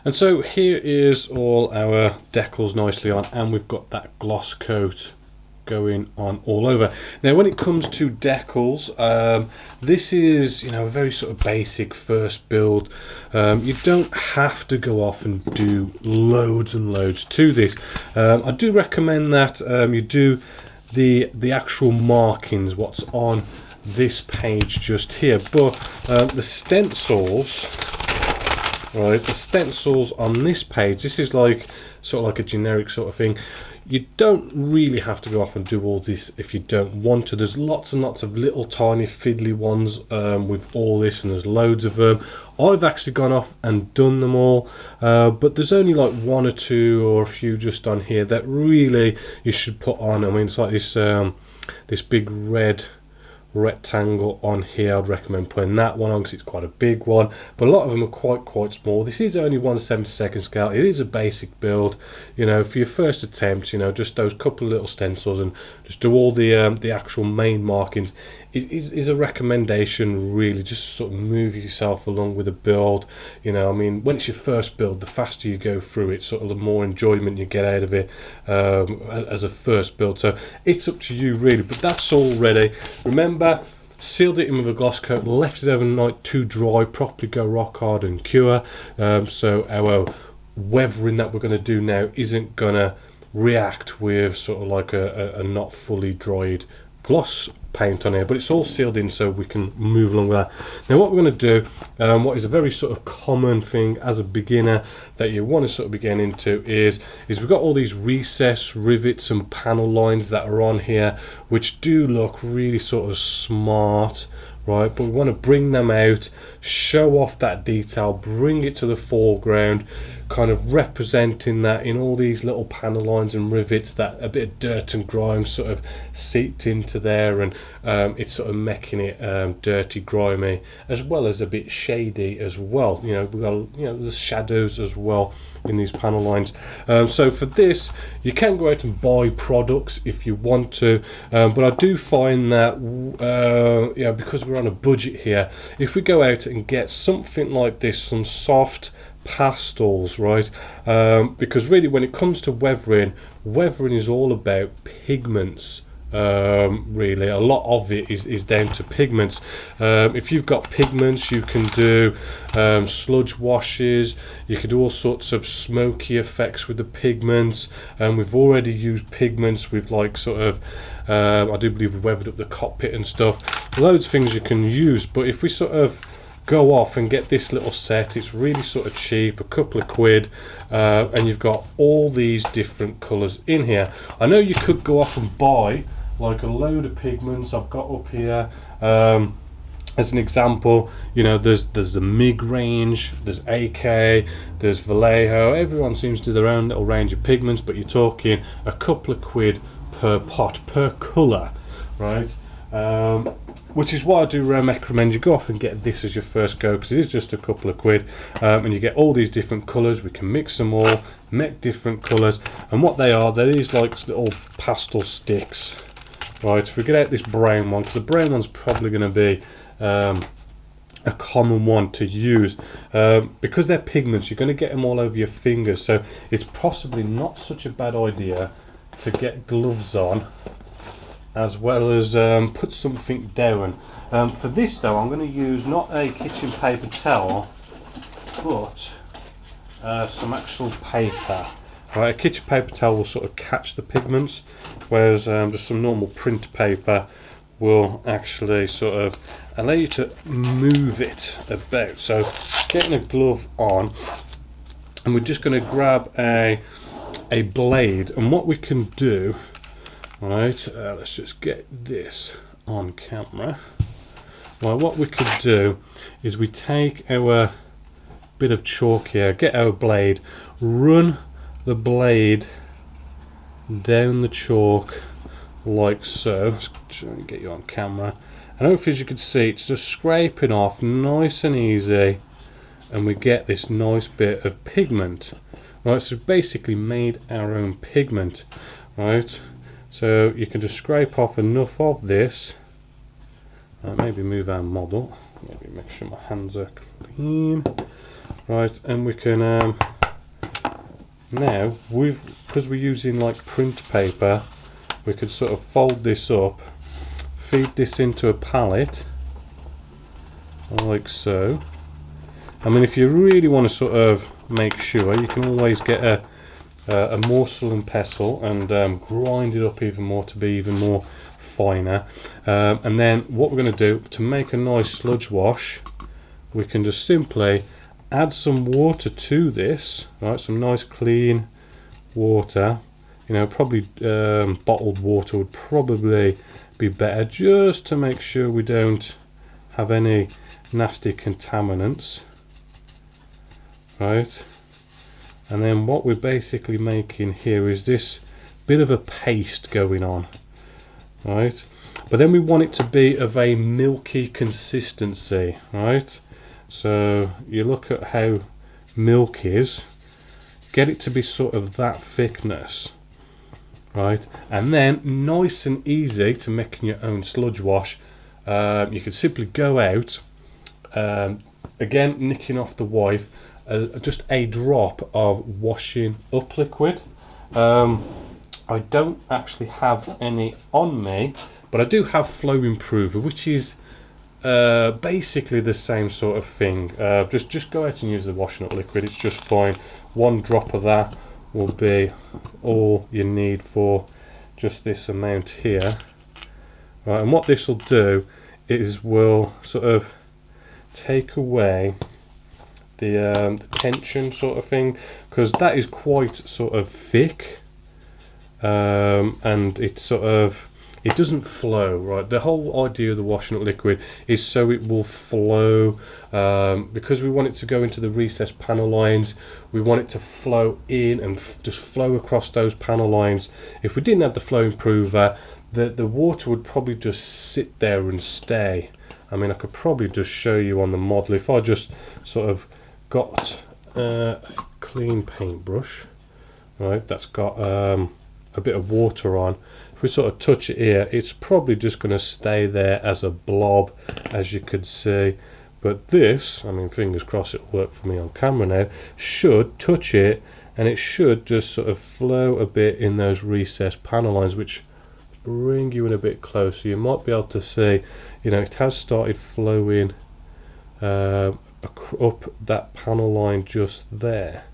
And so here is all our decals nicely on, and we've got that gloss coat going on all over. Now when it comes to decals, this is, you know, a very sort of basic first build. You don't have to go off and do loads and loads to this. I do recommend that you do the actual markings, what's on this page just here, but the stencils, right, the stencils on this page, this is like sort of like a generic sort of thing. You don't really have to go off and do all this if you don't want to. There's lots and lots of little tiny fiddly ones with all this, and there's loads of them. I've actually gone off and done them all, but there's only like one or two or a few just on here that really you should put on. I mean, it's like this this big red rectangle on here. I'd recommend putting that one on because it's quite a big one, but a lot of them are quite small. This is only 1/72 scale. It is a basic build, you know, for your first attempt. You know, just those couple of little stencils and just do all the actual main markings is a recommendation, really. Just sort of move yourself along with the build. You know, I mean, when it's your first build, the faster you go through it, sort of the more enjoyment you get out of it as a first build. So it's up to you really, but that's all ready. Remember, sealed it in with a gloss coat, left it overnight to dry, properly go rock hard and cure. So our weathering that we're going to do now isn't going to react with sort of like a not fully dried gloss paint on here, but it's all sealed in so we can move along with that. Now what we're going to do, what is a very sort of common thing as a beginner that you want to sort of be getting into is we've got all these recess rivets and panel lines that are on here, which do look really sort of smart, right? But we want to bring them out, show off that detail, bring it to the foreground, kind of representing that in all these little panel lines and rivets, that a bit of dirt and grime sort of seeped into there, and it's sort of making it dirty, grimy, as well as a bit shady as well. You know, we've got, you know, the shadows as well in these panel lines. So for this, you can go out and buy products if you want to, but I do find that yeah, because we're on a budget here, if we go out and get something like this, some soft pastels, right, because really when it comes to weathering is all about pigments. Really a lot of it is down to pigments. If you've got pigments, you can do sludge washes, you can do all sorts of smoky effects with the pigments, and we've already used pigments with like sort of I do believe we weathered up the cockpit and stuff. Loads of things you can use, but if we sort of go off and get this little set, it's really sort of cheap, a couple of quid, and you've got all these different colours in here. I know you could go off and buy like a load of pigments. I've got up here as an example, you know, there's the MIG range, there's AK, there's Vallejo. Everyone seems to do their own little range of pigments, but you're talking a couple of quid per pot, per colour, right? Which is why I do recommend you go off and get this as your first go, because it is just a couple of quid, and you get all these different colours. We can mix them all, make different colours, and what they are, they're these like little pastel sticks, right? If we get out this brown one, because the brown one's probably going to be a common one to use, because they're pigments, you're going to get them all over your fingers, so it's possibly not such a bad idea to get gloves on, as well as put something down. For this though, I'm going to use not a kitchen paper towel, but some actual paper. Right, a kitchen paper towel will sort of catch the pigments, whereas just some normal print paper will actually sort of allow you to move it about. So getting a glove on, and we're just going to grab a blade, and what we can do, right, let's just get this on camera. Well, what we could do is we take our bit of chalk here, get our blade, run the blade down the chalk like so. Let's try and get you on camera, and hopefully as you can see, it's just scraping off nice and easy, and we get this nice bit of pigment. Right, so we've basically made our own pigment, right? So you can just scrape off enough of this, maybe move our model, maybe make sure my hands are clean, right? And we can now, because we're using like print paper, we could sort of fold this up, feed this into a palette like so. I mean, if you really want to sort of make sure, you can always get a morsel and pestle and grind it up even more to be even more finer. And then what we're going to do to make a nice sludge wash, we can just simply add some water to this, right? Some nice clean water. You know, probably bottled water would probably be better, just to make sure we don't have any nasty contaminants, right? And then what we're basically making here is this bit of a paste going on, right? But then we want it to be of a milky consistency, right? So you look at how milk is, get it to be sort of that thickness, right? And then nice and easy to making your own sludge wash. You can simply go out, again nicking off the wipe, just a drop of washing up liquid. I don't actually have any on me, but I do have flow improver, which is basically the same sort of thing. Just go out and use the washing up liquid, it's just fine. One drop of that will be all you need for just this amount here, right? And what this will do is will sort of take away the tension sort of thing, because that is quite sort of thick, and it doesn't flow, right? The whole idea of the washing up liquid is so it will flow, because we want it to go into the recessed panel lines. We want it to flow in and just flow across those panel lines. If we didn't have the flow improver, the water would probably just sit there and stay. I mean, I could probably just show you on the model. If I just sort of got a clean paintbrush, right, that's got a bit of water on. If we sort of touch it here, it's probably just going to stay there as a blob, as you could see. But this, I mean, fingers crossed it'll work for me on camera now, should touch it and it should just sort of flow a bit in those recessed panel lines, which bring you in a bit closer. You might be able to see, you know, it has started flowing up that panel line just there,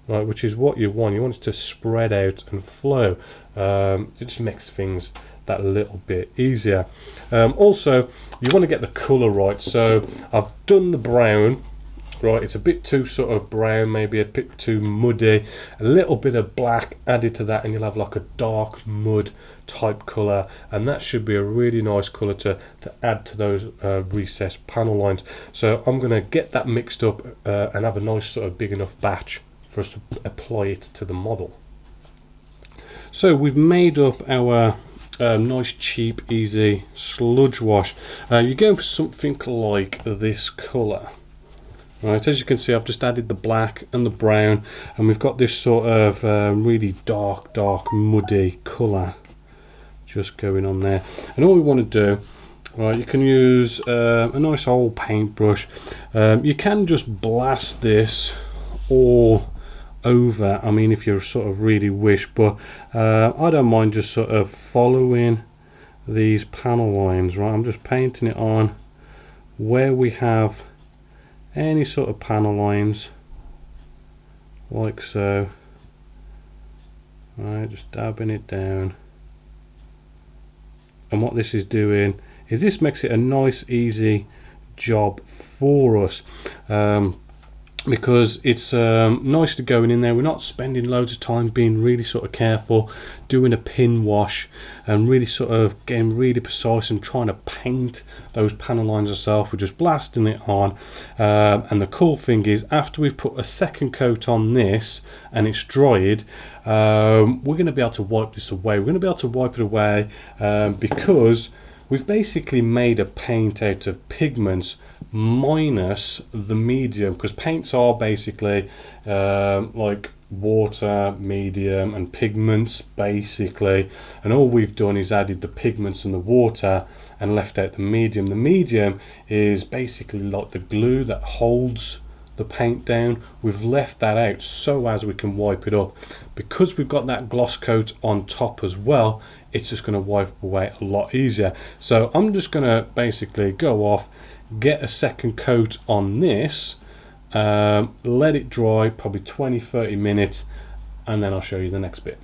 right, which is what you want. You want it to spread out and flow. It just makes things that little bit easier. Also, you want to get the colour right. So I've done the brown, right, it's a bit too sort of brown, maybe a bit too muddy. A little bit of black added to that and you'll have like a dark mud type colour, and that should be a really nice colour to add to those recessed panel lines. So I'm going to get that mixed up and have a nice sort of big enough batch for us to apply it to the model. So we've made up our nice, cheap, easy sludge wash. You're going for something like this colour. Right, as you can see, I've just added the black and the brown, and we've got this sort of really dark, muddy colour just going on there. And all we want to do, right, you can use a nice old paintbrush. You can just blast this all over, I mean, if you sort of really wish, but I don't mind just sort of following these panel lines, right? I'm just painting it on where we have any sort of panel lines, like so. Right, just dabbing it down. And what this is doing is this makes it a nice, easy job for us. Because it's nice to going in there. We're not spending loads of time being really sort of careful, doing a pin wash and really sort of getting really precise and trying to paint those panel lines ourselves. We're just blasting it on, and the cool thing is, after we've put a second coat on this and it's dried, we're going to be able to wipe this away. We're going to be able to wipe it away because we've basically made a paint out of pigments minus the medium, because paints are basically like water, medium and pigments basically, and all we've done is added the pigments and the water and left out the medium. The medium is basically like the glue that holds the paint down. We've left that out so as we can wipe it up. Because we've got that gloss coat on top as well, it's just going to wipe away a lot easier. So I'm just going to basically go off, get a second coat on this, let it dry probably 20-30 minutes, and then I'll show you the next bit.